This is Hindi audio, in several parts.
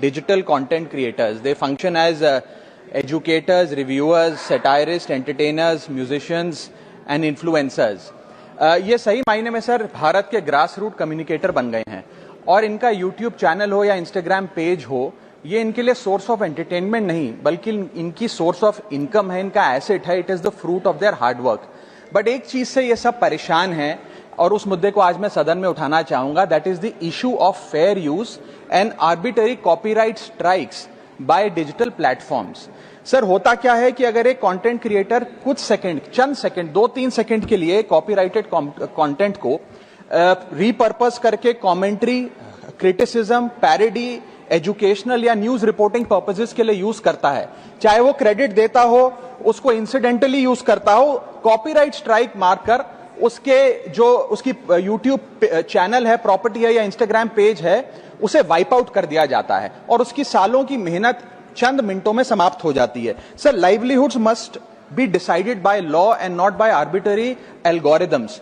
digital content creators. They function as educators, reviewers, satirists, entertainers, musicians and influencers. ये सही मायने में सर भारत के ग्रास रूट कम्युनिकेटर बन गए हैं और इनका यूट्यूब चैनल हो या इंस्टाग्राम पेज हो, ये इनके लिए सोर्स ऑफ एंटरटेनमेंट नहीं बल्कि इनकी सोर्स ऑफ इनकम है, इनका एसेट है. It is the fruit of their hard work. But एक चीज से ये सब परेशान है और उस मुद्दे को आज मैं सदन में उठाना चाहूंगा. That is the issue of fair use and arbitrary copyright strikes by digital platforms. Sir होता क्या है कि अगर एक कंटेंट क्रिएटर कुछ सेकंड, चंद सेकंड, 2-3 सेकंड के लिए कॉपीराइटेड कंटेंट को रीपर्पस करके कमेंट्री, क्रिटिसिज्म, पैरोडी, एजुकेशनल या न्यूज रिपोर्टिंग पर्पसेस के लिए यूज करता है, चाहे वो क्रेडिट देता हो, उसको इंसिडेंटली यूज करता हो, कॉपीराइट स्ट्राइक मारकर उसके जो उसकी यूट्यूब चैनल है, प्रॉपर्टी है या इंस्टाग्राम पेज है, उसे वाइप आउट कर दिया जाता है और उसकी सालों की मेहनत चंद मिनटों में समाप्त हो जाती है. Sir, livelihoods must be decided by law and not by arbitrary algorithms.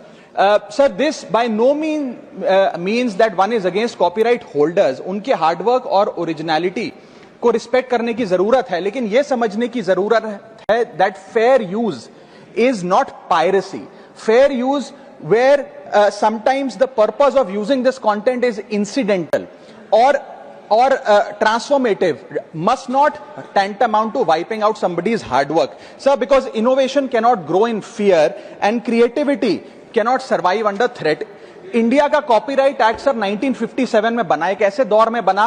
Sir, this by no means that one is against copyright holders. उनके हार्डवर्क और ओरिजिनलिटी को रिस्पेक्ट करने की जरूरत है, लेकिन यह समझने की जरूरत है that fair use is not piracy. Fair use where sometimes the purpose of using this content is incidental or transformative must not tantamount to wiping out somebody's hard work. Sir, because innovation cannot grow in fear and creativity cannot survive under threat. India का कॉपीराइट एक्ट सर 1957 में बना. एक ऐसे दौर में बना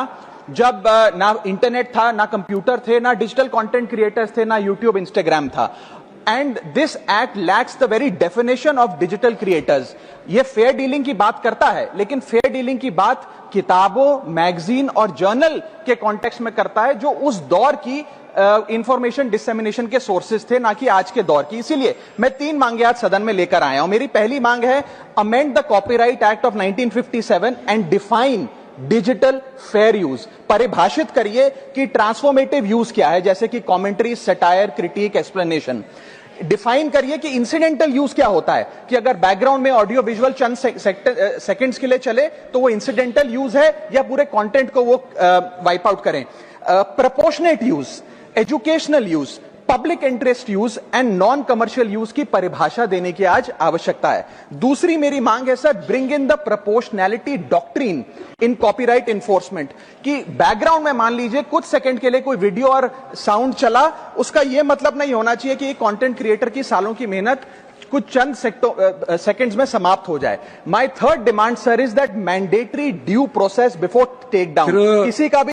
जब ना इंटरनेट था, ना कंप्यूटर थे, ना डिजिटल कंटेंट क्रिएटर्स थे, ना यूट्यूब, इंस्टाग्राम था. And this act lakhs the very definition of digital creators. ये फेयर डीलिंग की बात करता है, लेकिन फेयर डीलिंग की बात किताबों, मैगजीन और जर्नल के कॉन्टेक्स्ट में करता है, जो उस दौर की इंफॉर्मेशन डिसेमिनेशन के सोर्सेज थे, ना कि आज के दौर की. इसीलिए मैं 3 मांगे आज सदन में लेकर आया हूं. मेरी पहली मांग है, amend the copyright act of 1957 and define digital fair use. परिभाषित करिए कि ट्रांसफॉर्मेटिव यूज क्या है, जैसे कि commentary, satire, critic, explanation. Define करिए कि इंसिडेंटल यूज क्या होता है, कि अगर बैकग्राउंड में ऑडियो विजुअल चंद सेकंड्स के लिए चले तो वो इंसिडेंटल यूज है या पूरे कंटेंट को वो वाइप आउट करें. Proportionate use, educational use, public interest use and non commercial use की परिभाषा देने की आज आवश्यकता है. दूसरी मेरी मांग है sir, bring in the proportionality doctrine in copyright enforcement. कि बैकग्राउंड में मान लीजिए कुछ सेकंड के लिए कोई वीडियो और साउंड चला, उसका यह मतलब नहीं होना चाहिए कि कंटेंट क्रिएटर की सालों की मेहनत कुछ चंद सेकंड्स में समाप्त हो जाए. My third demand sir is that mandatory due process before take down. किसी का भी